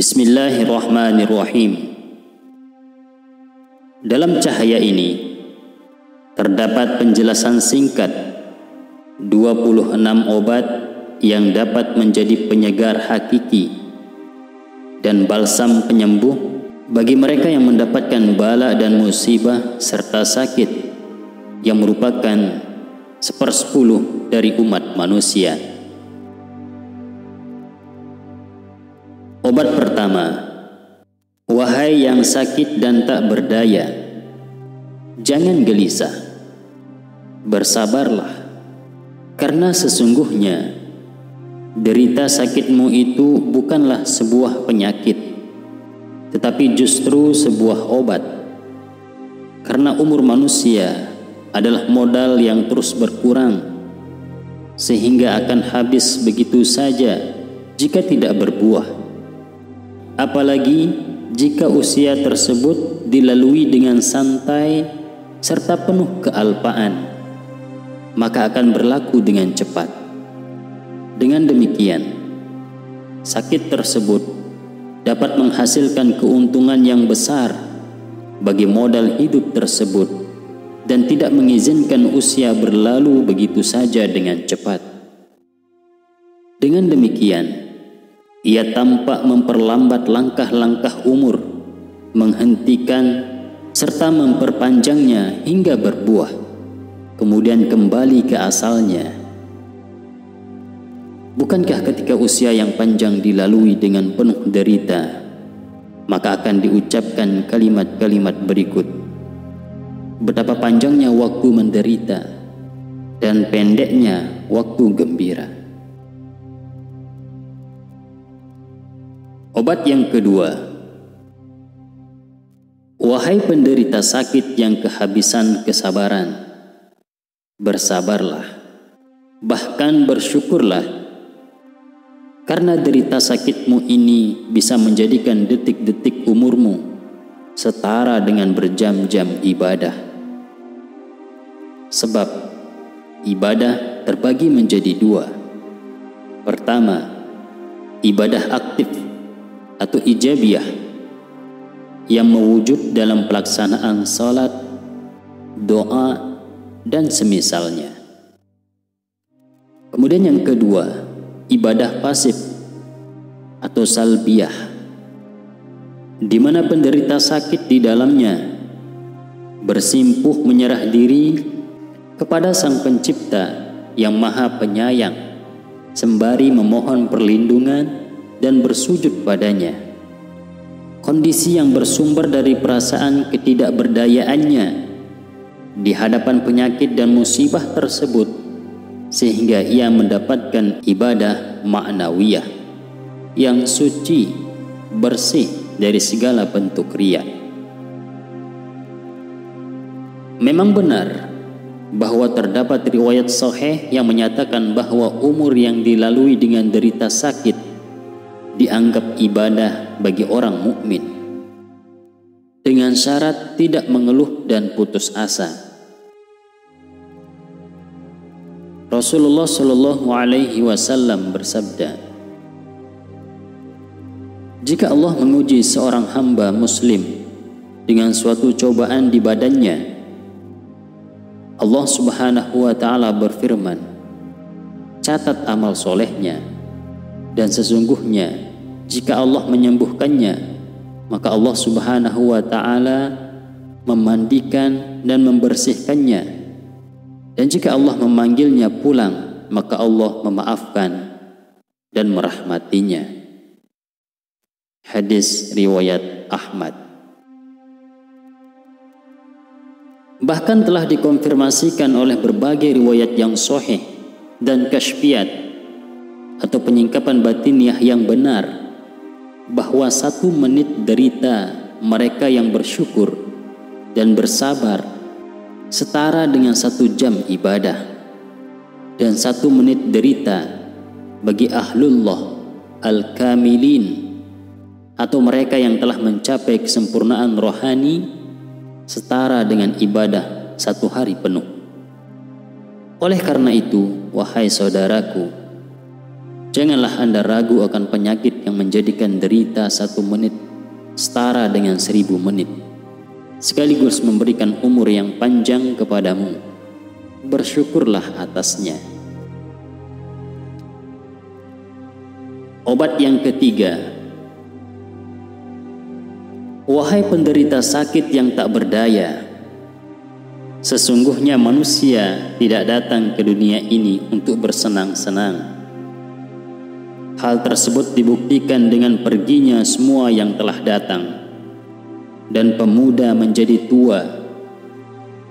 Bismillahirrahmanirrahim. Dalam cahaya ini terdapat penjelasan singkat 26 obat yang dapat menjadi penyegar hakiki dan balsam penyembuh bagi mereka yang mendapatkan bala dan musibah serta sakit yang merupakan 1/10 dari umat manusia. Obat pertama, wahai yang sakit dan tak berdaya, jangan gelisah, bersabarlah, karena sesungguhnya derita sakitmu itu bukanlah sebuah penyakit, tetapi justru sebuah obat. Karena umur manusia adalah modal yang terus berkurang, sehingga akan habis begitu saja jika tidak berbuah. Apalagi jika usia tersebut dilalui dengan santai serta penuh kealpaan, maka akan berlaku dengan cepat. Dengan demikian, sakit tersebut dapat menghasilkan keuntungan yang besar bagi modal hidup tersebut dan tidak mengizinkan usia berlalu begitu saja dengan cepat. Dengan demikian, ia tampak memperlambat langkah-langkah umur, menghentikan serta memperpanjangnya hingga berbuah, kemudian kembali ke asalnya. Bukankah ketika usia yang panjang dilalui dengan penuh derita, maka akan diucapkan kalimat-kalimat berikut: betapa panjangnya waktu menderita dan pendeknya waktu gembira. Obat yang kedua, wahai penderita sakit yang kehabisan kesabaran, bersabarlah, bahkan bersyukurlah, karena derita sakitmu ini bisa menjadikan detik-detik umurmu setara dengan berjam-jam ibadah. Sebab ibadah terbagi menjadi dua. Pertama, ibadah aktif atau ijabiyah yang mewujud dalam pelaksanaan salat, doa, dan semisalnya. Kemudian yang kedua, ibadah pasif atau salbiyah, di mana penderita sakit di dalamnya bersimpuh menyerah diri kepada Sang Pencipta yang Maha Penyayang, sembari memohon perlindungan dan bersujud padanya. Kondisi yang bersumber dari perasaan ketidakberdayaannya di hadapan penyakit dan musibah tersebut, sehingga ia mendapatkan ibadah ma'nawiyah yang suci, bersih dari segala bentuk riya. Memang benar bahwa terdapat riwayat sahih yang menyatakan bahwa umur yang dilalui dengan derita sakit dianggap ibadah bagi orang mukmin, dengan syarat tidak mengeluh dan putus asa. Rasulullah Shallallahu Alaihi Wasallam bersabda, jika Allah menguji seorang hamba muslim dengan suatu cobaan di badannya, Allah Subhanahu wa Ta'ala berfirman, catat amal solehnya, dan sesungguhnya jika Allah menyembuhkannya, maka Allah Subhanahu wa Ta'ala memandikan dan membersihkannya, dan jika Allah memanggilnya pulang, maka Allah memaafkan dan merahmatinya. Hadis riwayat Ahmad. Bahkan telah dikonfirmasikan oleh berbagai riwayat yang sahih dan kasyfiyat atau penyingkapan batiniah yang benar, bahwa 1 menit derita mereka yang bersyukur dan bersabar setara dengan 1 jam ibadah, dan 1 menit derita bagi ahlullah al-kamilin atau mereka yang telah mencapai kesempurnaan rohani setara dengan ibadah 1 hari penuh. Oleh karena itu, wahai saudaraku, Janganlah Anda ragu akan penyakit yang menjadikan derita 1 menit setara dengan 1000 menit, sekaligus memberikan umur yang panjang kepadamu. Bersyukurlah atasnya. Obat yang ketiga. Wahai penderita sakit yang tak berdaya, sesungguhnya manusia tidak datang ke dunia ini untuk bersenang-senang. Hal tersebut dibuktikan dengan perginya semua yang telah datang, dan pemuda menjadi tua,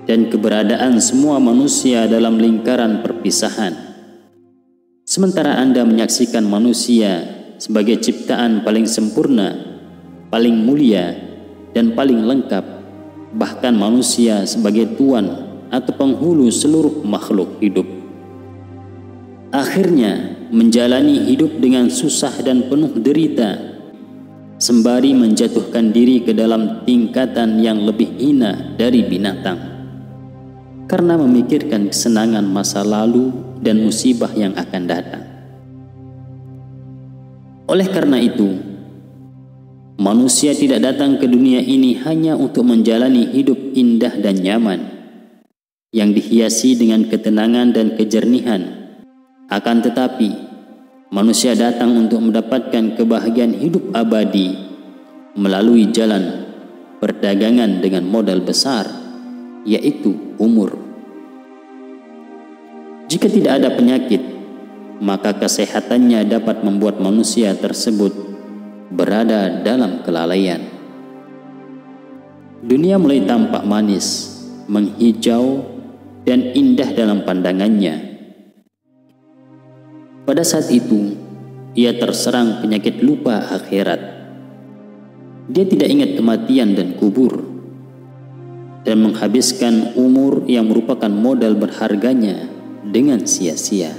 dan keberadaan semua manusia dalam lingkaran perpisahan. Sementara Anda menyaksikan manusia sebagai ciptaan paling sempurna, paling mulia, dan paling lengkap, bahkan manusia sebagai tuan atau penghulu seluruh makhluk hidup. Akhirnya menjalani hidup dengan susah dan penuh derita, sembari menjatuhkan diri ke dalam tingkatan yang lebih hina dari binatang, karena memikirkan kesenangan masa lalu dan musibah yang akan datang. Oleh karena itu, manusia tidak datang ke dunia ini hanya untuk menjalani hidup indah dan nyaman, yang dihiasi dengan ketenangan dan kejernihan. Akan tetapi, manusia datang untuk mendapatkan kebahagiaan hidup abadi melalui jalan perdagangan dengan modal besar, yaitu umur. Jika tidak ada penyakit, maka kesehatannya dapat membuat manusia tersebut berada dalam kelalaian. Dunia mulai tampak manis, menghijau, dan indah dalam pandangannya. Pada saat itu, ia terserang penyakit lupa akhirat. Dia tidak ingat kematian dan kubur, dan menghabiskan umur yang merupakan modal berharganya dengan sia-sia.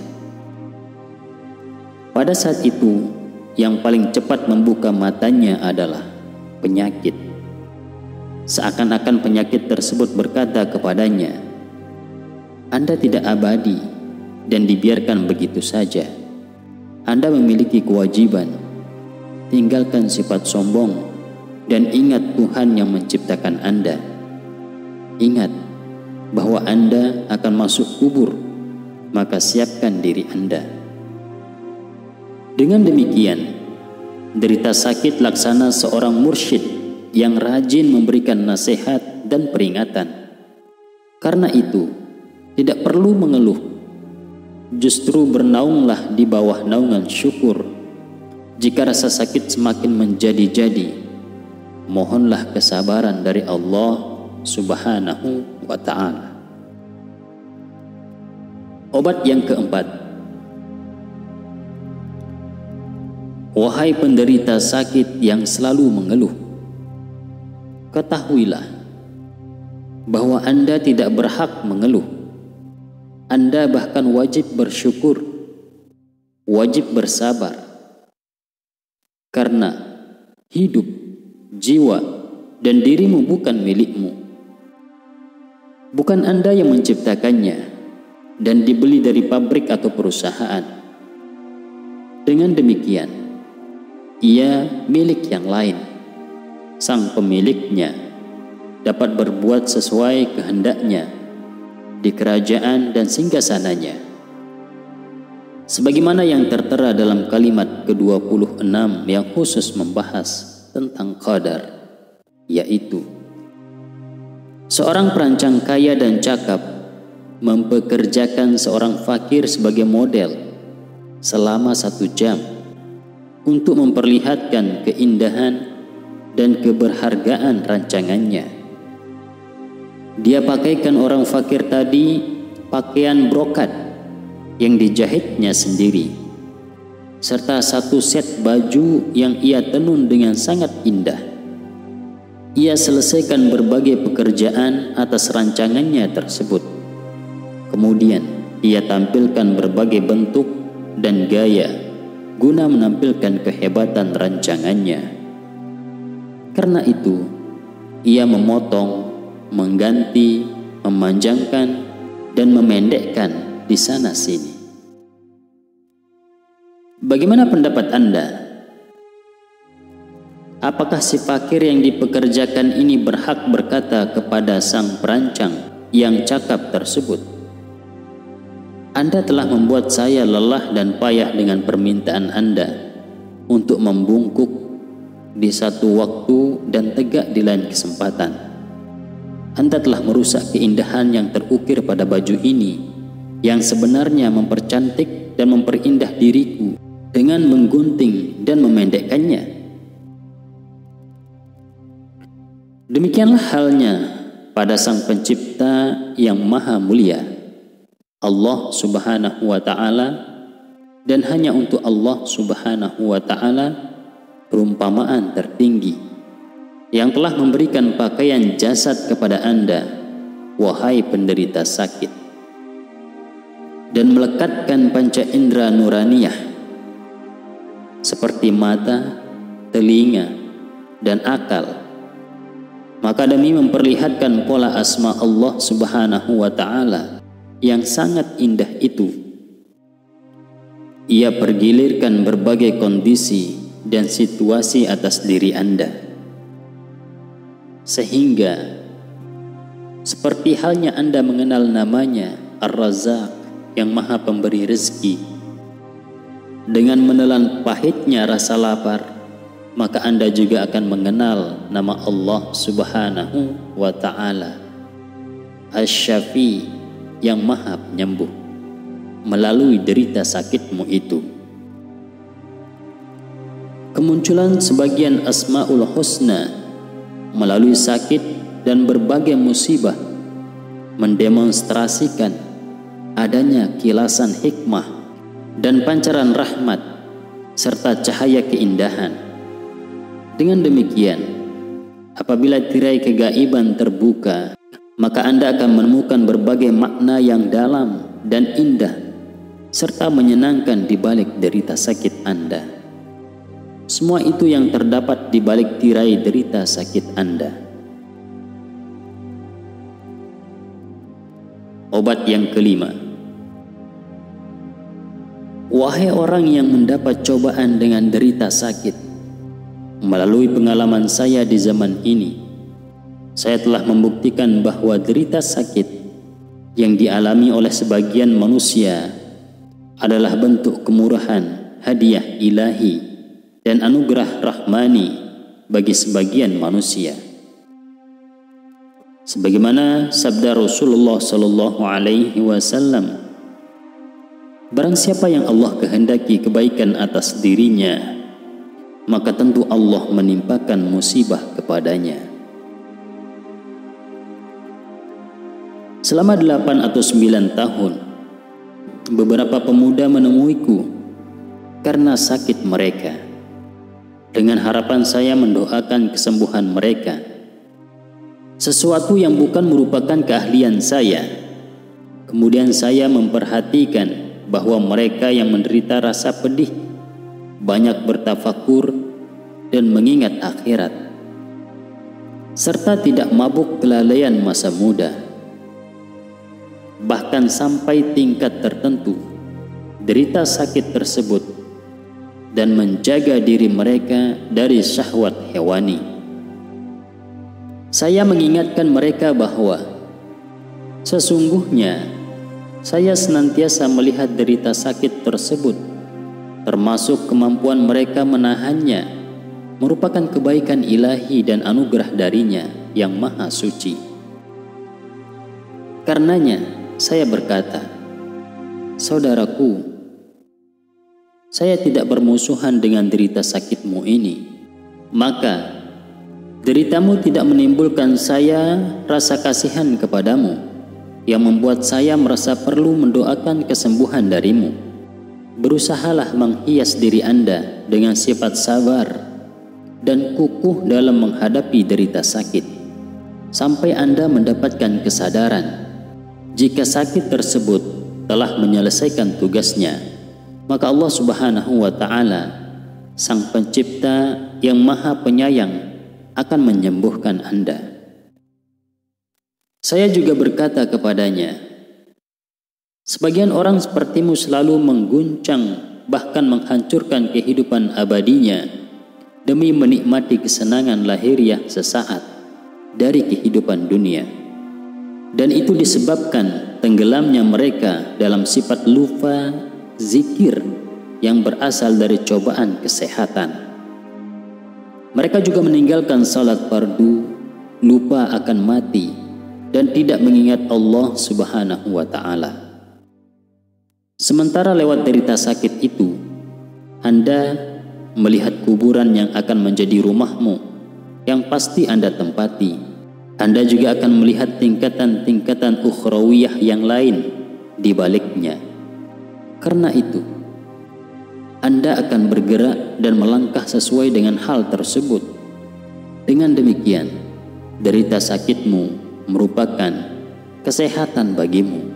Pada saat itu, yang paling cepat membuka matanya adalah penyakit. Seakan-akan penyakit tersebut berkata kepadanya, Anda tidak abadi dan dibiarkan begitu saja. Anda memiliki kewajiban. Tinggalkan sifat sombong dan ingat Tuhan yang menciptakan Anda. Ingat bahwa Anda akan masuk kubur, maka siapkan diri Anda. Dengan demikian, derita sakit laksana seorang mursyid yang rajin memberikan nasihat dan peringatan. Karena itu, tidak perlu mengeluh. Justru bernaunglah di bawah naungan syukur. Jika rasa sakit semakin menjadi-jadi, mohonlah kesabaran dari Allah Subhanahu wa Ta'ala. Obat yang keempat. Wahai penderita sakit yang selalu mengeluh, ketahuilah bahwa Anda tidak berhak mengeluh. Anda bahkan wajib bersyukur, wajib bersabar, karena hidup, jiwa, dan dirimu bukan milikmu. Bukan Anda yang menciptakannya dan dibeli dari pabrik atau perusahaan. Dengan demikian, ia milik yang lain. Sang pemiliknya dapat berbuat sesuai kehendaknya di kerajaan dan singgasananya. Sebagaimana yang tertera dalam kalimat ke-26 yang khusus membahas tentang qadar, yaitu seorang perancang kaya dan cakap mempekerjakan seorang fakir sebagai model selama 1 jam untuk memperlihatkan keindahan dan keberhargaan rancangannya. Dia pakaikan orang fakir tadi pakaian brokat yang dijahitnya sendiri, serta 1 set baju yang ia tenun dengan sangat indah. Ia selesaikan berbagai pekerjaan atas rancangannya tersebut. Kemudian ia tampilkan berbagai bentuk dan gaya guna menampilkan kehebatan rancangannya. Karena itu, ia memotong, mengganti, memanjangkan, dan memendekkan di sana-sini. Bagaimana pendapat Anda? Apakah si fakir yang dipekerjakan ini berhak berkata kepada sang perancang yang cakap tersebut, Anda telah membuat saya lelah dan payah dengan permintaan Anda untuk membungkuk di satu waktu dan tegak di lain kesempatan. Anda telah merusak keindahan yang terukir pada baju ini yang sebenarnya mempercantik dan memperindah diriku dengan menggunting dan memendekkannya. Demikianlah halnya pada Sang Pencipta yang Maha Mulia, Allah Subhanahu wa Ta'ala, dan hanya untuk Allah Subhanahu wa Ta'ala perumpamaan tertinggi yang telah memberikan pakaian jasad kepada Anda, wahai penderita sakit, dan melekatkan panca indera nuraniyah seperti mata, telinga, dan akal. Maka demi memperlihatkan pola asma Allah Subhanahu wa Ta'ala yang sangat indah itu, Ia pergilirkan berbagai kondisi dan situasi atas diri Anda, sehingga seperti halnya Anda mengenal namanya Ar-Razzaq yang Maha Pemberi rezeki, dengan menelan pahitnya rasa lapar, maka Anda juga akan mengenal nama Allah Subhanahu wa Ta'ala Asy-Syafi yang Maha Penyembuh melalui derita sakitmu itu. Kemunculan sebagian Asmaul Husna melalui sakit dan berbagai musibah mendemonstrasikan adanya kilasan hikmah dan pancaran rahmat serta cahaya keindahan. Dengan demikian, apabila tirai kegaiban terbuka, maka Anda akan menemukan berbagai makna yang dalam dan indah serta menyenangkan di balik derita sakit Anda. Semua itu yang terdapat di balik tirai derita sakit Anda. Obat yang kelima. Wahai orang yang mendapat cobaan dengan derita sakit, melalui pengalaman saya di zaman ini, saya telah membuktikan bahwa derita sakit yang dialami oleh sebagian manusia adalah bentuk kemurahan, hadiah ilahi, dan anugerah rahmani bagi sebagian manusia. Sebagaimana sabda Rasulullah Sallallahu Alaihi Wasallam, barang siapa yang Allah kehendaki kebaikan atas dirinya, maka tentu Allah menimpakan musibah kepadanya. Selama 8 atau 9 tahun, beberapa pemuda menemuiku karena sakit mereka, dengan harapan saya mendoakan kesembuhan mereka, sesuatu yang bukan merupakan keahlian saya. Kemudian saya memperhatikan bahwa mereka yang menderita rasa pedih banyak bertafakur dan mengingat akhirat, serta tidak mabuk kelalaian masa muda. Bahkan sampai tingkat tertentu, derita sakit tersebut dan menjaga diri mereka dari syahwat hewani. Saya mengingatkan mereka bahwa sesungguhnya saya senantiasa melihat derita sakit tersebut, termasuk kemampuan mereka menahannya, merupakan kebaikan ilahi dan anugerah darinya yang maha suci. Karenanya saya berkata, saudaraku, saya tidak bermusuhan dengan derita sakitmu ini, maka deritamu tidak menimbulkan saya rasa kasihan kepadamu yang membuat saya merasa perlu mendoakan kesembuhan darimu. Berusahalah menghias diri Anda dengan sifat sabar dan kukuh dalam menghadapi derita sakit, sampai Anda mendapatkan kesadaran jika sakit tersebut telah menyelesaikan tugasnya, maka Allah Subhanahu wa Ta'ala, Sang Pencipta yang Maha Penyayang, akan menyembuhkan Anda. Saya juga berkata kepadanya, sebagian orang sepertimu selalu mengguncang bahkan menghancurkan kehidupan abadinya demi menikmati kesenangan lahiriah sesaat dari kehidupan dunia. Dan itu disebabkan tenggelamnya mereka dalam sifat lupa zikir yang berasal dari cobaan kesehatan. Mereka juga meninggalkan salat fardu, lupa akan mati, dan tidak mengingat Allah Subhanahu wa Ta'ala. Sementara lewat derita sakit itu, Anda melihat kuburan yang akan menjadi rumahmu, yang pasti Anda tempati. Anda juga akan melihat tingkatan-tingkatan ukhrawiyah yang lain di baliknya. Karena itu, Anda akan bergerak dan melangkah sesuai dengan hal tersebut. Dengan demikian, derita sakitmu merupakan kesehatan bagimu,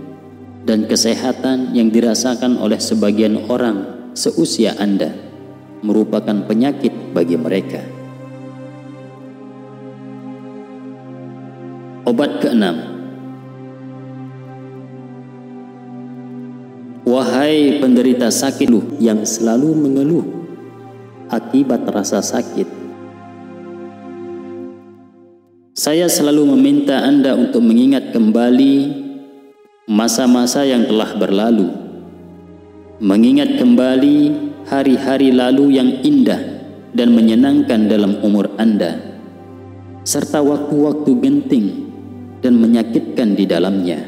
dan kesehatan yang dirasakan oleh sebagian orang seusia Anda merupakan penyakit bagi mereka. Obat keenam. Wahai penderita sakit yang selalu mengeluh akibat rasa sakit, saya selalu meminta Anda untuk mengingat kembali masa-masa yang telah berlalu, mengingat kembali hari-hari lalu yang indah dan menyenangkan dalam umur Anda, serta waktu-waktu genting dan menyakitkan di dalamnya.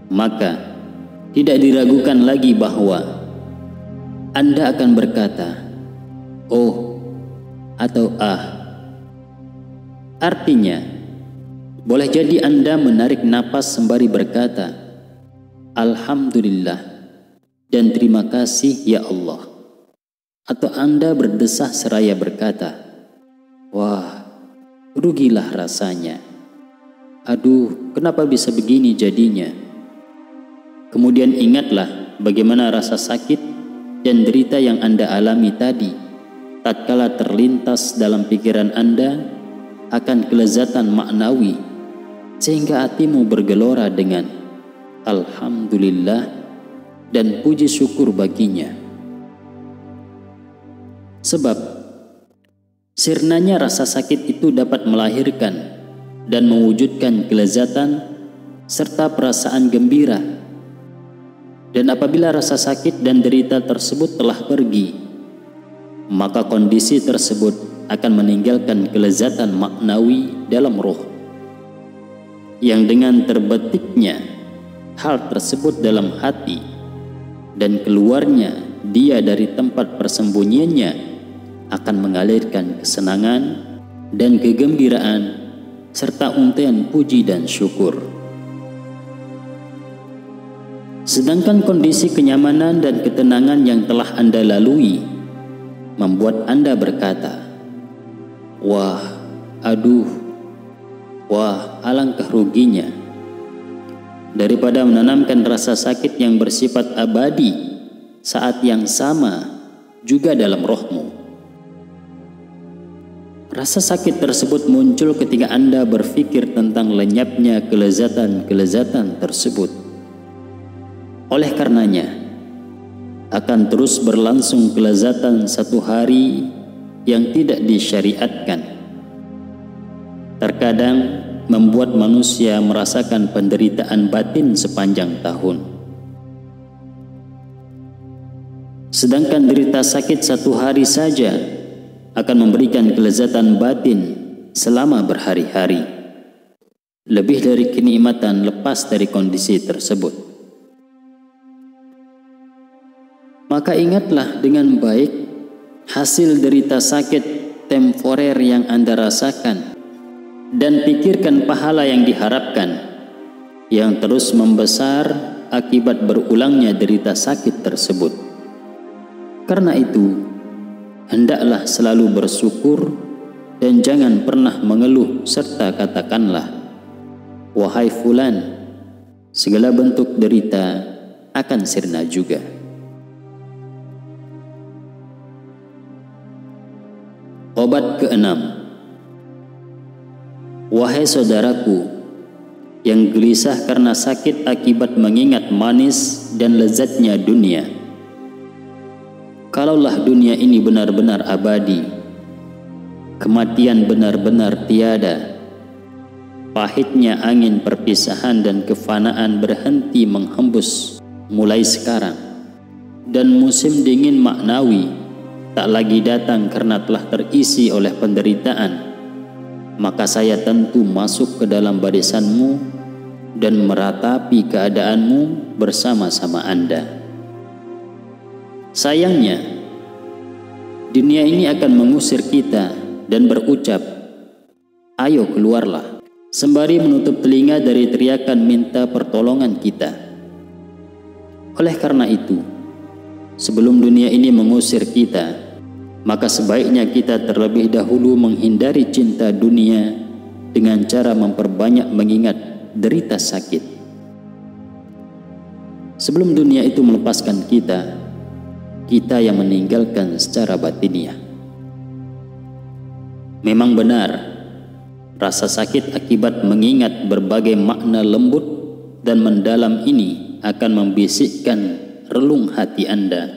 Maka tidak diragukan lagi bahwa Anda akan berkata, "Oh," atau "ah." Artinya, boleh jadi Anda menarik napas sembari berkata, "Alhamdulillah" dan "Terima kasih ya Allah." Atau Anda berdesah seraya berkata, "Wah, rugilah rasanya. Aduh, kenapa bisa begini jadinya?" Kemudian ingatlah bagaimana rasa sakit dan derita yang Anda alami tadi tatkala terlintas dalam pikiran Anda akan kelezatan maknawi, sehingga hatimu bergelora dengan Alhamdulillah dan puji syukur baginya. Sebab sirnanya rasa sakit itu dapat melahirkan dan mewujudkan kelezatan serta perasaan gembira. Dan apabila rasa sakit dan derita tersebut telah pergi, maka kondisi tersebut akan meninggalkan kelezatan maknawi dalam roh, yang dengan terbetiknya hal tersebut dalam hati dan keluarnya dia dari tempat persembunyiannya akan mengalirkan kesenangan dan kegembiraan serta untaian puji dan syukur. Sedangkan kondisi kenyamanan dan ketenangan yang telah Anda lalui membuat Anda berkata, "Wah, aduh, wah, alangkah ruginya." Daripada menanamkan rasa sakit yang bersifat abadi saat yang sama juga dalam rohmu. Rasa sakit tersebut muncul ketika Anda berpikir tentang lenyapnya kelezatan-kelezatan tersebut. Oleh karenanya, akan terus berlangsung kelezatan satu hari yang tidak disyariatkan. Terkadang membuat manusia merasakan penderitaan batin sepanjang tahun. Sedangkan derita sakit satu hari saja akan memberikan kelezatan batin selama berhari-hari, lebih dari kenikmatan lepas dari kondisi tersebut. Maka ingatlah dengan baik hasil derita sakit temporer yang Anda rasakan, dan pikirkan pahala yang diharapkan yang terus membesar akibat berulangnya derita sakit tersebut. Karena itu, hendaklah selalu bersyukur dan jangan pernah mengeluh, serta katakanlah, "Wahai fulan, segala bentuk derita akan sirna juga." Obat keenam. Wahai saudaraku, yang gelisah karena sakit akibat mengingat manis dan lezatnya dunia. Kalaulah dunia ini benar-benar abadi, kematian benar-benar tiada, pahitnya angin perpisahan dan kefanaan berhenti menghembus mulai sekarang, dan musim dingin maknawi tak lagi datang karena telah terisi oleh penderitaan, maka saya tentu masuk ke dalam barisanmu dan meratapi keadaanmu bersama-sama Anda. Sayangnya, dunia ini akan mengusir kita dan berucap, "Ayo keluarlah," sembari menutup telinga dari teriakan minta pertolongan kita. Oleh karena itu, sebelum dunia ini mengusir kita, maka sebaiknya kita terlebih dahulu menghindari cinta dunia dengan cara memperbanyak mengingat derita sakit. Sebelum dunia itu melepaskan kita, kita yang meninggalkan secara batiniah. Memang benar, rasa sakit akibat mengingat berbagai makna lembut dan mendalam ini akan membisikkan relung hati Anda.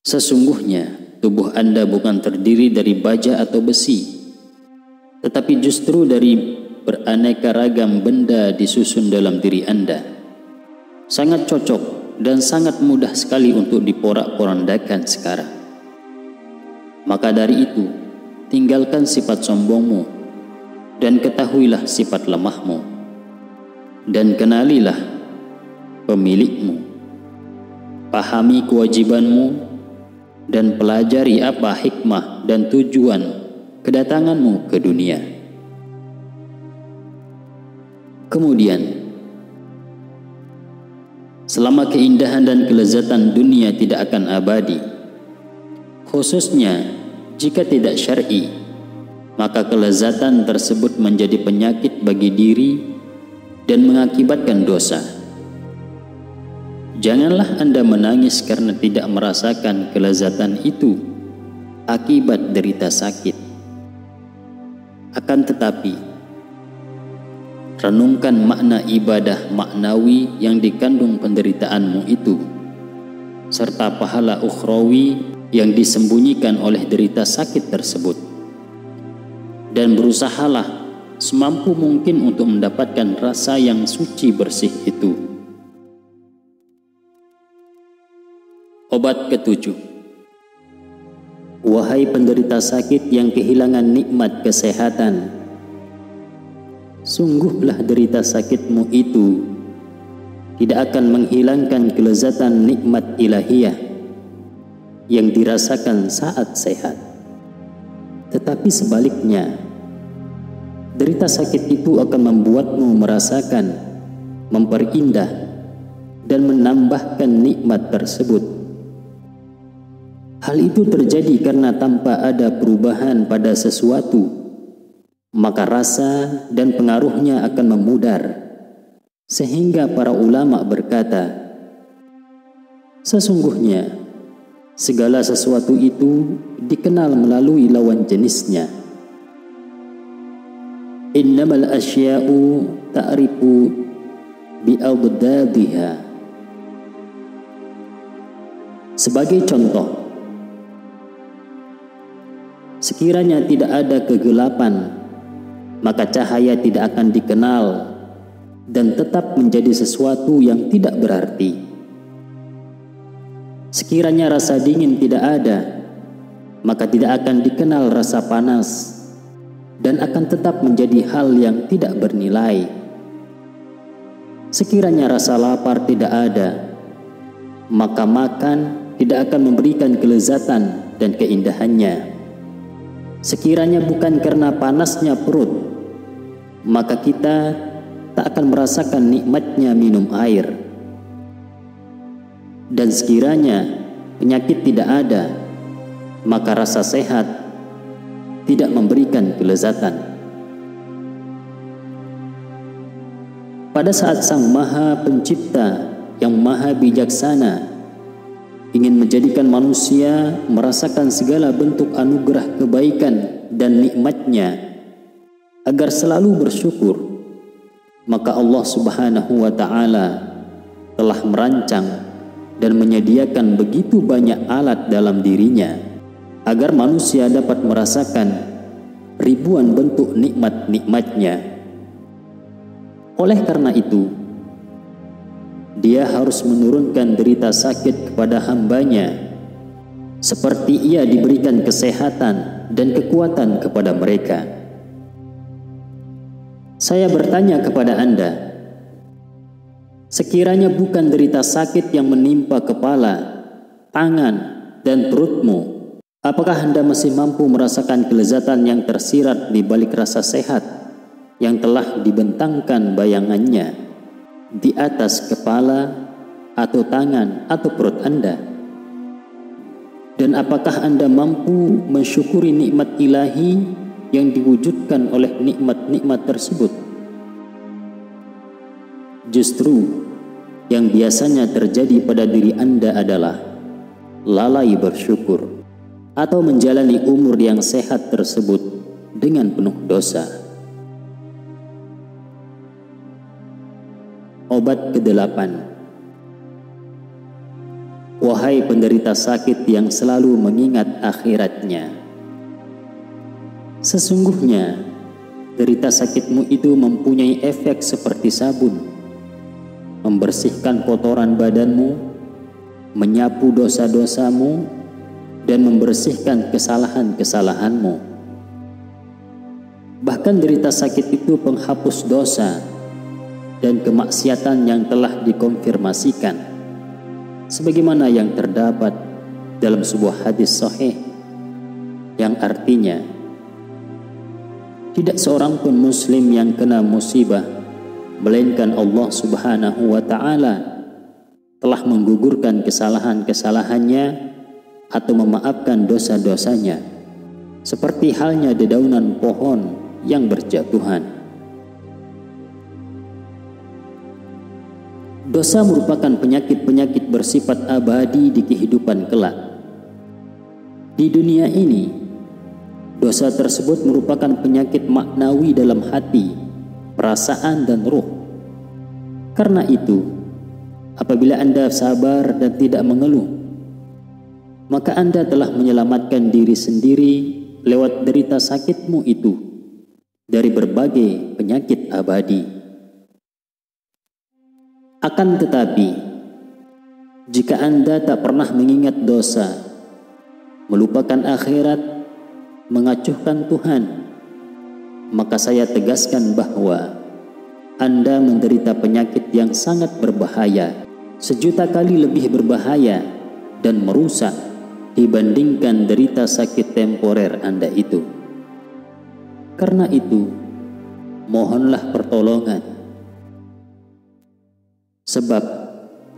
Sesungguhnya tubuh Anda bukan terdiri dari baja atau besi, tetapi justru dari beraneka ragam benda disusun dalam diri Anda. Sangat cocok dan sangat mudah sekali untuk diporak-porandakan sekarang. Maka dari itu, tinggalkan sifat sombongmu dan ketahuilah sifat lemahmu, dan kenalilah pemilikmu. Pahami kewajibanmu dan pelajari apa hikmah dan tujuan kedatanganmu ke dunia. Kemudian, selama keindahan dan kelezatan dunia tidak akan abadi, khususnya jika tidak syar'i, maka kelezatan tersebut menjadi penyakit bagi diri dan mengakibatkan dosa. Janganlah Anda menangis karena tidak merasakan kelezatan itu akibat derita sakit. Akan tetapi, renungkan makna ibadah maknawi yang dikandung penderitaanmu itu, serta pahala ukhrawi yang disembunyikan oleh derita sakit tersebut, dan berusahalah semampu mungkin untuk mendapatkan rasa yang suci bersih itu. Obat ketujuh. Wahai penderita sakit yang kehilangan nikmat kesehatan, sungguhlah derita sakitmu itu tidak akan menghilangkan kelezatan nikmat ilahiyah yang dirasakan saat sehat. Tetapi sebaliknya, derita sakit itu akan membuatmu merasakan, memperindah, dan menambahkan nikmat tersebut. Hal itu terjadi karena tanpa ada perubahan pada sesuatu, maka rasa dan pengaruhnya akan memudar, sehingga para ulama berkata, sesungguhnya segala sesuatu itu dikenal melalui lawan jenisnya. Innamal asya'u ta'rifu bi'adadiha. Sebagai contoh, sekiranya tidak ada kegelapan, maka cahaya tidak akan dikenal dan tetap menjadi sesuatu yang tidak berarti. Sekiranya rasa dingin tidak ada, maka tidak akan dikenal rasa panas dan akan tetap menjadi hal yang tidak bernilai. Sekiranya rasa lapar tidak ada, maka makan tidak akan memberikan kelezatan dan keindahannya. Sekiranya bukan karena panasnya perut, maka kita tak akan merasakan nikmatnya minum air. Dan sekiranya penyakit tidak ada, maka rasa sehat tidak memberikan kelezatan. Pada saat Sang Maha Pencipta yang Maha Bijaksana ingin menjadikan manusia merasakan segala bentuk anugerah kebaikan dan nikmatnya agar selalu bersyukur, maka Allah Subhanahu wa Ta'ala telah merancang dan menyediakan begitu banyak alat dalam dirinya agar manusia dapat merasakan ribuan bentuk nikmat-nikmatnya. Oleh karena itu, Dia harus menurunkan derita sakit kepada hambanya, seperti Ia diberikan kesehatan dan kekuatan kepada mereka. Saya bertanya kepada Anda, sekiranya bukan derita sakit yang menimpa kepala, tangan, dan perutmu, apakah Anda masih mampu merasakan kelezatan yang tersirat di balik rasa sehat yang telah dibentangkan bayangannya di atas kepala atau tangan atau perut Anda? Dan apakah Anda mampu mensyukuri nikmat ilahi yang diwujudkan oleh nikmat-nikmat tersebut? Justru yang biasanya terjadi pada diri Anda adalah lalai bersyukur atau menjalani umur yang sehat tersebut dengan penuh dosa. Obat ke-8. Wahai penderita sakit yang selalu mengingat akhiratnya, sesungguhnya derita sakitmu itu mempunyai efek seperti sabun, membersihkan kotoran badanmu, menyapu dosa-dosamu, dan membersihkan kesalahan-kesalahanmu. Bahkan derita sakit itu penghapus dosa dan kemaksiatan yang telah dikonfirmasikan, sebagaimana yang terdapat dalam sebuah hadis sahih yang artinya, tidak seorang pun muslim yang kena musibah melainkan Allah Subhanahu wa Ta'ala telah menggugurkan kesalahan-kesalahannya atau memaafkan dosa-dosanya, seperti halnya dedaunan pohon yang berjatuhan. Dosa merupakan penyakit-penyakit bersifat abadi di kehidupan kelak. Di dunia ini, dosa tersebut merupakan penyakit maknawi dalam hati, perasaan, dan ruh. Karena itu, apabila Anda sabar dan tidak mengeluh, maka Anda telah menyelamatkan diri sendiri lewat derita sakitmu itu dari berbagai penyakit abadi. Akan tetapi, jika Anda tak pernah mengingat dosa, melupakan akhirat, mengacuhkan Tuhan, maka saya tegaskan bahwa Anda menderita penyakit yang sangat berbahaya, 1.000.000 kali lebih berbahaya dan merusak dibandingkan derita sakit temporer Anda itu. Karena itu, mohonlah pertolongan. Sebab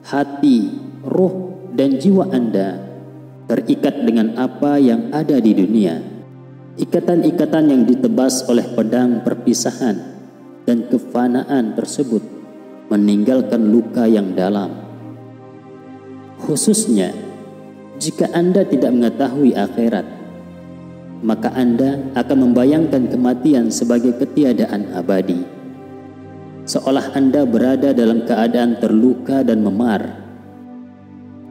hati, ruh, dan jiwa Anda terikat dengan apa yang ada di dunia. Ikatan-ikatan yang ditebas oleh pedang perpisahan dan kefanaan tersebut meninggalkan luka yang dalam. Khususnya, jika Anda tidak mengetahui akhirat, maka Anda akan membayangkan kematian sebagai ketiadaan abadi, seolah Anda berada dalam keadaan terluka dan memar.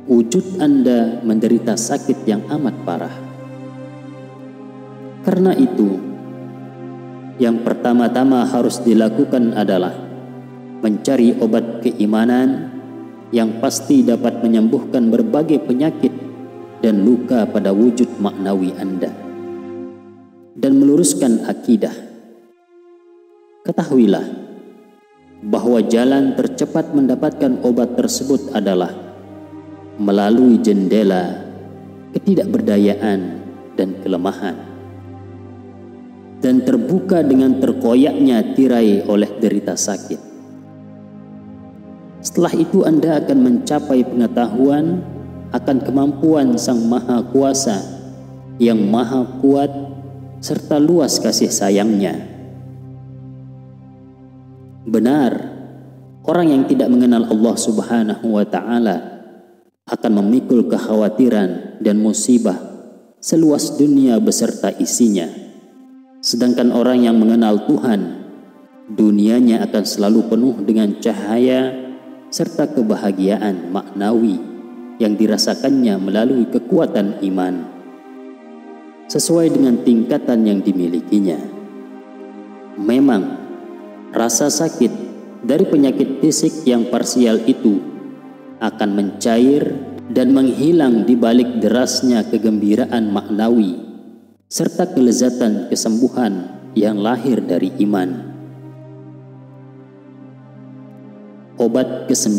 Wujud Anda menderita sakit yang amat parah. Karena itu, yang pertama-tama harus dilakukan adalah mencari obat keimanan yang pasti dapat menyembuhkan berbagai penyakit dan luka pada wujud maknawi Anda, dan meluruskan akidah. Ketahuilah bahwa jalan tercepat mendapatkan obat tersebut adalah melalui jendela ketidakberdayaan dan kelemahan, dan terbuka dengan terkoyaknya tirai oleh derita sakit. Setelah itu Anda akan mencapai pengetahuan akan kemampuan Sang Maha Kuasa yang maha kuat serta luas kasih sayangnya. Benar, orang yang tidak mengenal Allah Subhanahu wa Ta'ala akan memikul kekhawatiran dan musibah seluas dunia beserta isinya. Sedangkan orang yang mengenal Tuhan Dunianya akan selalu penuh dengan cahaya serta kebahagiaan maknawi yang dirasakannya melalui kekuatan iman, sesuai dengan tingkatan yang dimilikinya. Memang, rasa sakit dari penyakit fisik yang parsial itu akan mencair dan menghilang di balik derasnya kegembiraan maknawi serta kelezatan kesembuhan yang lahir dari iman. Obat ke-9.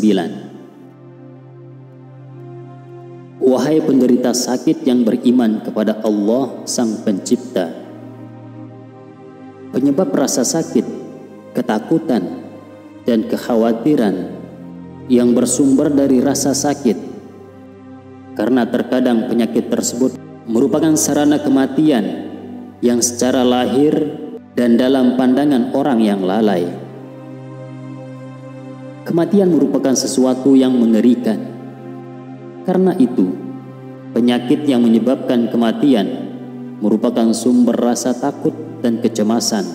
Wahai penderita sakit yang beriman kepada Allah Sang Pencipta, penyebab rasa sakit, ketakutan, dan kekhawatiran yang bersumber dari rasa sakit, karena terkadang penyakit tersebut merupakan sarana kematian yang secara lahir dan dalam pandangan orang yang lalai. Kematian merupakan sesuatu yang mengerikan. Karena itu, penyakit yang menyebabkan kematian merupakan sumber rasa takut dan kecemasan.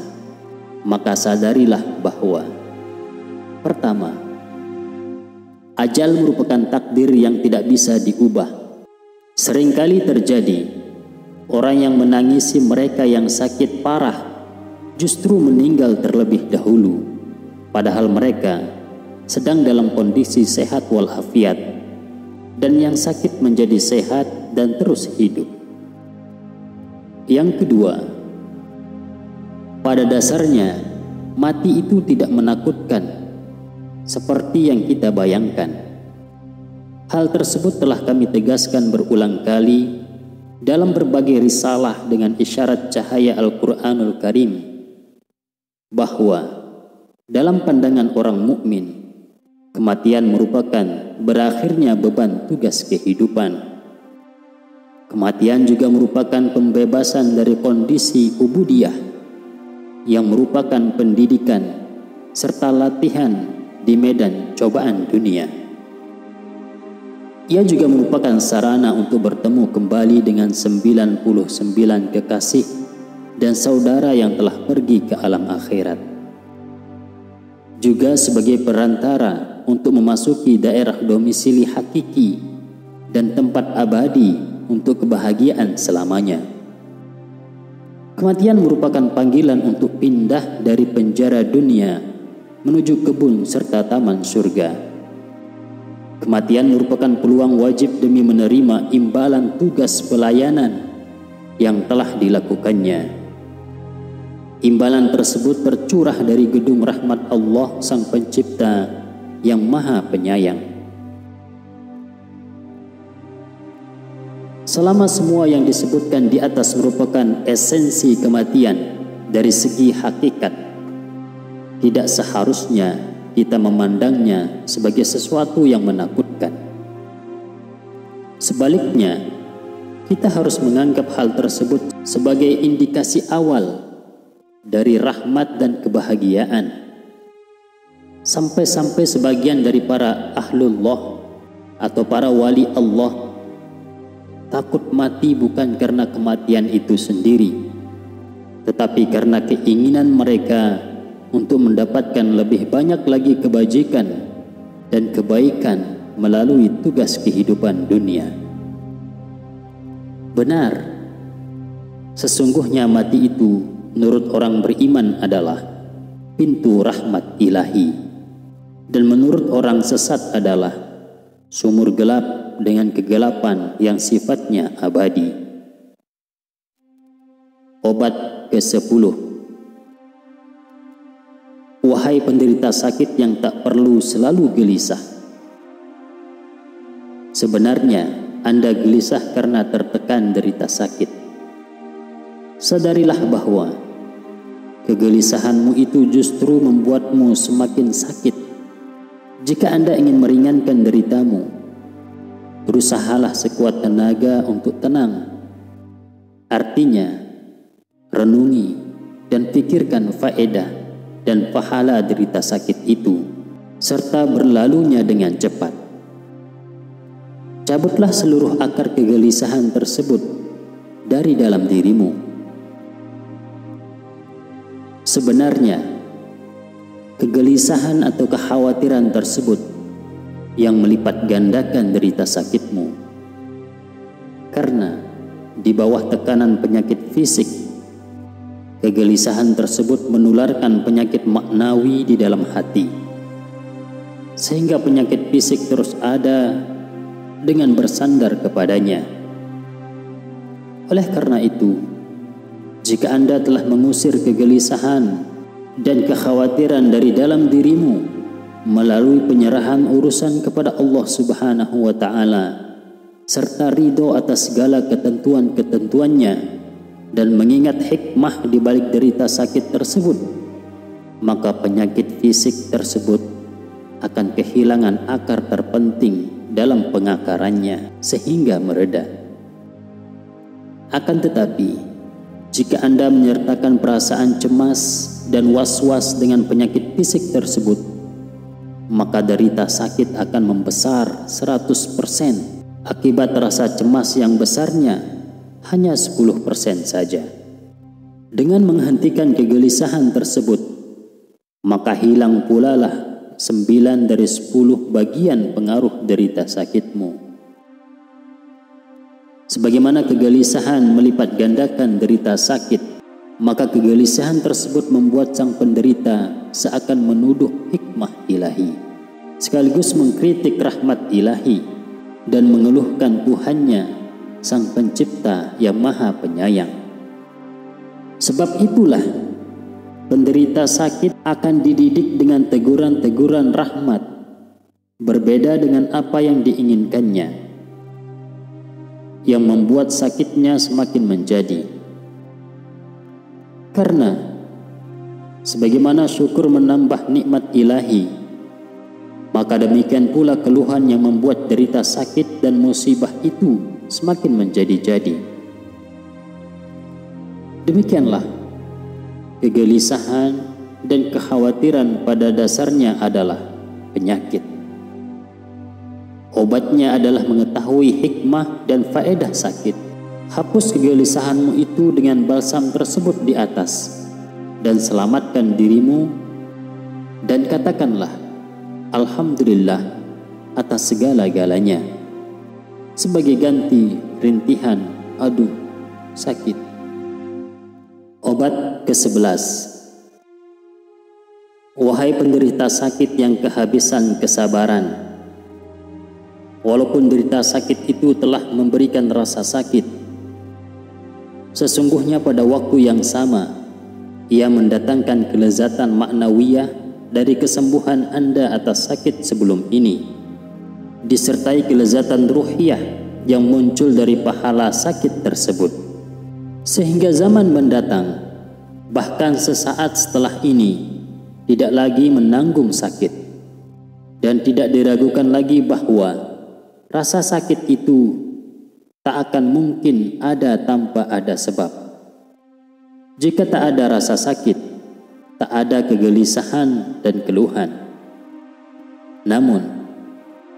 Maka sadarilah bahwa pertama, ajal merupakan takdir yang tidak bisa diubah. Seringkali terjadi, orang yang menangisi mereka yang sakit parah justru meninggal terlebih dahulu, padahal mereka sedang dalam kondisi sehat walafiat, dan yang sakit menjadi sehat dan terus hidup. Yang kedua, pada dasarnya mati itu tidak menakutkan seperti yang kita bayangkan. Hal tersebut telah kami tegaskan berulang kali dalam berbagai risalah dengan isyarat cahaya Al-Quranul Karim, bahwa dalam pandangan orang mukmin, kematian merupakan berakhirnya beban tugas kehidupan. Kematian juga merupakan pembebasan dari kondisi ubudiyah yang merupakan pendidikan serta latihan di medan cobaan dunia. Ia juga merupakan sarana untuk bertemu kembali dengan 99 kekasih dan saudara yang telah pergi ke alam akhirat. Juga sebagai perantara untuk memasuki daerah domisili hakiki dan tempat abadi untuk kebahagiaan selamanya. Kematian merupakan panggilan untuk pindah dari penjara dunia menuju kebun serta taman surga. Kematian merupakan peluang wajib demi menerima imbalan tugas pelayanan yang telah dilakukannya. Imbalan tersebut tercurah dari gedung rahmat Allah Sang Pencipta yang Maha Penyayang. Selama semua yang disebutkan di atas merupakan esensi kematian dari segi hakikat, tidak seharusnya kita memandangnya sebagai sesuatu yang menakutkan. Sebaliknya, kita harus menganggap hal tersebut sebagai indikasi awal dari rahmat dan kebahagiaan. Sampai-sampai sebagian dari para ahlullah atau para wali Allah takut mati bukan karena kematian itu sendiri, tetapi karena keinginan mereka untuk mendapatkan lebih banyak lagi kebajikan dan kebaikan melalui tugas kehidupan dunia. Benar, sesungguhnya mati itu menurut orang beriman adalah pintu rahmat ilahi, dan menurut orang sesat adalah sumur gelap dengan kegelapan yang sifatnya abadi. Obat ke-10. Wahai penderita sakit yang tak perlu selalu gelisah. Sebenarnya Anda gelisah karena tertekan derita sakit. Sadarilah bahwa kegelisahanmu itu justru membuatmu semakin sakit. Jika Anda ingin meringankan deritamu, berusahalah sekuat tenaga untuk tenang. Artinya, renungi dan pikirkan faedah dan pahala derita sakit itu, serta berlalunya dengan cepat. Cabutlah seluruh akar kegelisahan tersebut dari dalam dirimu. Sebenarnya, kegelisahan atau kekhawatiran tersebut yang melipat gandakan derita sakitmu. Karena di bawah tekanan penyakit fisik, kegelisahan tersebut menularkan penyakit maknawi di dalam hati, sehingga penyakit fisik terus ada dengan bersandar kepadanya. Oleh karena itu, jika Anda telah mengusir kegelisahan dan kekhawatiran dari dalam dirimu melalui penyerahan urusan kepada Allah Subhanahu wa Ta'ala, serta ridho atas segala ketentuan-ketentuannya, dan mengingat hikmah di balik derita sakit tersebut, maka penyakit fisik tersebut akan kehilangan akar terpenting dalam pengakarannya sehingga mereda. Akan tetapi, jika Anda menyertakan perasaan cemas dan was-was dengan penyakit fisik tersebut, maka derita sakit akan membesar 100% akibat rasa cemas yang besarnya hanya 10% saja. Dengan menghentikan kegelisahan tersebut, maka hilang pula lah 9 dari 10 bagian pengaruh derita sakitmu. Sebagaimana kegelisahan melipat gandakan derita sakit, maka kegelisahan tersebut membuat sang penderita seakan menuduh hikmah ilahi, sekaligus mengkritik rahmat ilahi dan mengeluhkan Tuhannya, Sang Pencipta yang Maha Penyayang. Sebab itulah penderita sakit akan dididik dengan teguran-teguran rahmat, berbeda dengan apa yang diinginkannya, yang membuat sakitnya semakin menjadi. Karena sebagaimana syukur menambah nikmat ilahi, maka demikian pula keluhan yang membuat derita sakit dan musibah itu semakin menjadi-jadi. Demikianlah kegelisahan dan kekhawatiran pada dasarnya adalah penyakit. Obatnya adalah mengetahui hikmah dan faedah sakit. Hapus kegelisahanmu itu dengan balsam tersebut di atas, dan selamatkan dirimu, dan katakanlah Alhamdulillah atas segala-galanya, sebagai ganti rintihan, aduh, sakit. Obat ke-11. Wahai penderita sakit yang kehabisan kesabaran, walaupun derita sakit itu telah memberikan rasa sakit, sesungguhnya pada waktu yang sama, ia mendatangkan kelezatan maknawiyah dari kesembuhan Anda atas sakit sebelum ini, disertai kelezatan ruhiyah yang muncul dari pahala sakit tersebut, sehingga zaman mendatang, bahkan sesaat setelah ini, tidak lagi menanggung sakit, dan tidak diragukan lagi bahwa rasa sakit itu tak akan mungkin ada tanpa ada sebab. Jika tak ada rasa sakit, tak ada kegelisahan dan keluhan. Namun,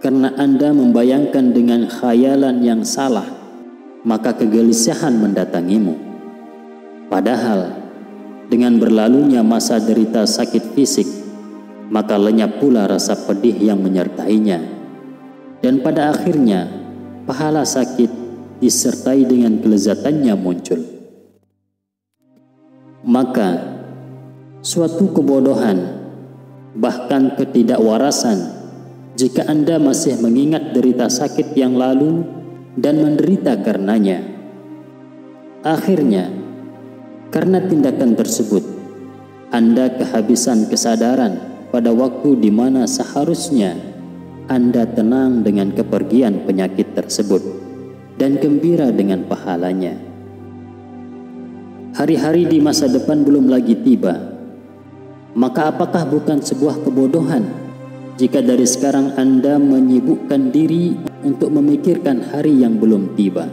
karena Anda membayangkan dengan khayalan yang salah, maka kegelisahan mendatangimu. Padahal, dengan berlalunya masa derita sakit fisik, maka lenyap pula rasa pedih yang menyertainya. Dan pada akhirnya, pahala sakit disertai dengan kelezatannya muncul. Maka, suatu kebodohan, bahkan ketidakwarasan, jika Anda masih mengingat derita sakit yang lalu dan menderita karenanya. Akhirnya, karena tindakan tersebut, Anda kehabisan kesadaran pada waktu di mana seharusnya Anda tenang dengan kepergian penyakit tersebut dan gembira dengan pahalanya. Hari-hari di masa depan belum lagi tiba, maka apakah bukan sebuah kebodohan jika dari sekarang Anda menyibukkan diri untuk memikirkan hari yang belum tiba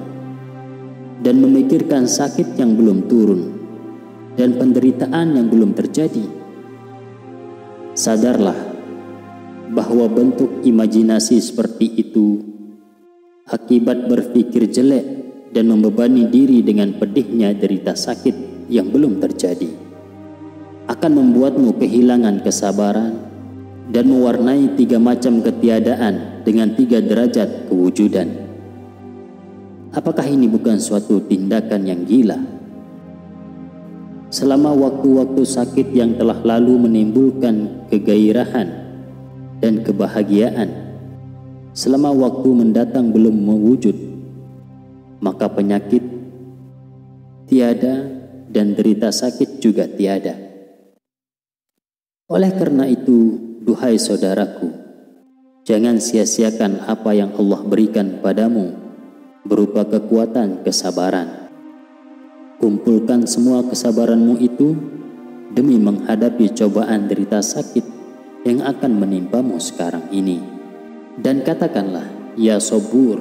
dan memikirkan sakit yang belum turun dan penderitaan yang belum terjadi? Sadarlah bahwa bentuk imajinasi seperti itu akibat berpikir jelek dan membebani diri dengan pedihnya derita sakit yang belum terjadi akan membuatmu kehilangan kesabaran dan mewarnai 3 macam ketiadaan dengan 3 derajat kewujudan. Apakah ini bukan suatu tindakan yang gila? Selama waktu-waktu sakit yang telah lalu menimbulkan kegairahan dan kebahagiaan, selama waktu mendatang belum mewujud, maka penyakit tiada dan derita sakit juga tiada. Oleh karena itu, duhai saudaraku, jangan sia-siakan apa yang Allah berikan padamu berupa kekuatan kesabaran. Kumpulkan semua kesabaranmu itu demi menghadapi cobaan derita sakit yang akan menimpamu sekarang ini. Dan katakanlah, ya Sabur,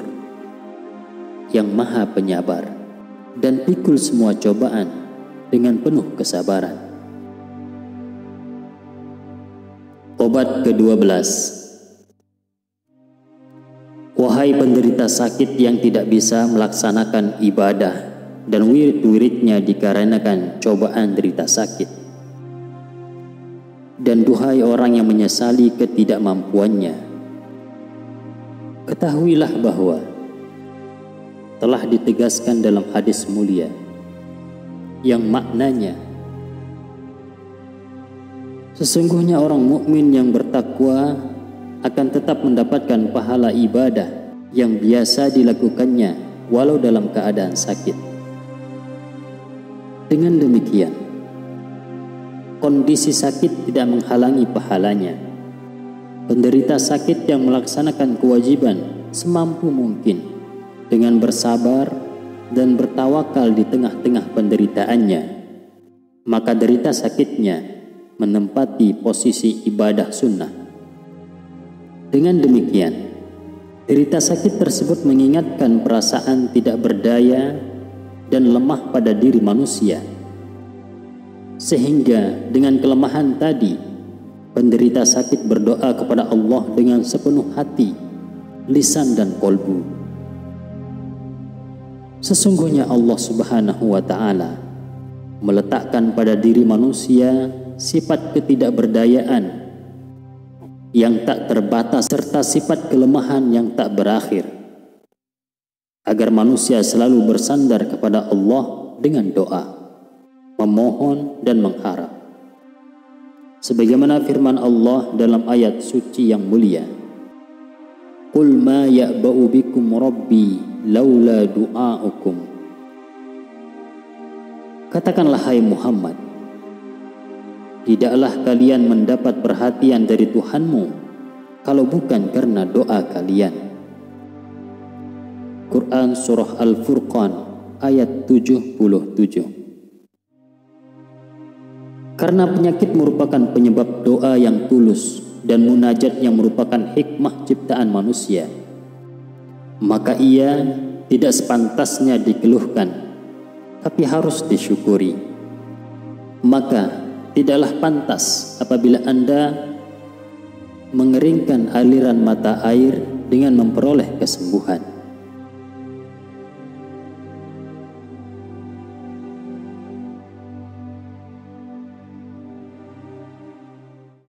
yang maha penyabar, dan pikul semua cobaan dengan penuh kesabaran. Obat ke-12. Wahai penderita sakit yang tidak bisa melaksanakan ibadah dan wirid-wiridnya dikarenakan cobaan derita sakit, dan duhai orang yang menyesali ketidakmampuannya, ketahuilah bahwa telah ditegaskan dalam hadis mulia yang maknanya, sesungguhnya orang mukmin yang bertakwa akan tetap mendapatkan pahala ibadah yang biasa dilakukannya walau dalam keadaan sakit. Dengan demikian, kondisi sakit tidak menghalangi pahalanya. Penderita sakit yang melaksanakan kewajiban semampu mungkin dengan bersabar dan bertawakal di tengah-tengah penderitaannya, maka derita sakitnya menempati posisi ibadah sunnah. Dengan demikian, derita sakit tersebut mengingatkan perasaan tidak berdaya dan lemah pada diri manusia, sehingga dengan kelemahan tadi, penderita sakit berdoa kepada Allah dengan sepenuh hati, lisan dan kolbu. Sesungguhnya Allah Subhanahu wa Ta'ala meletakkan pada diri manusia sifat ketidakberdayaan yang tak terbatas serta sifat kelemahan yang tak berakhir, agar manusia selalu bersandar kepada Allah dengan doa, memohon dan mengharap. Sebagaimana firman Allah dalam ayat suci yang mulia, Qul ma ya'ba'u bikum rabbi laula du'aukum. Katakanlah hai Muhammad, tidaklah kalian mendapat perhatian dari Tuhanmu kalau bukan karena doa kalian. Quran Surah Al-Furqan ayat 77. Karena penyakit merupakan penyebab doa yang tulus dan munajat yang merupakan hikmah ciptaan manusia, maka ia tidak sepantasnya dikeluhkan, tapi harus disyukuri. Maka tidaklah pantas apabila Anda mengeringkan aliran mata air dengan memperoleh kesembuhan.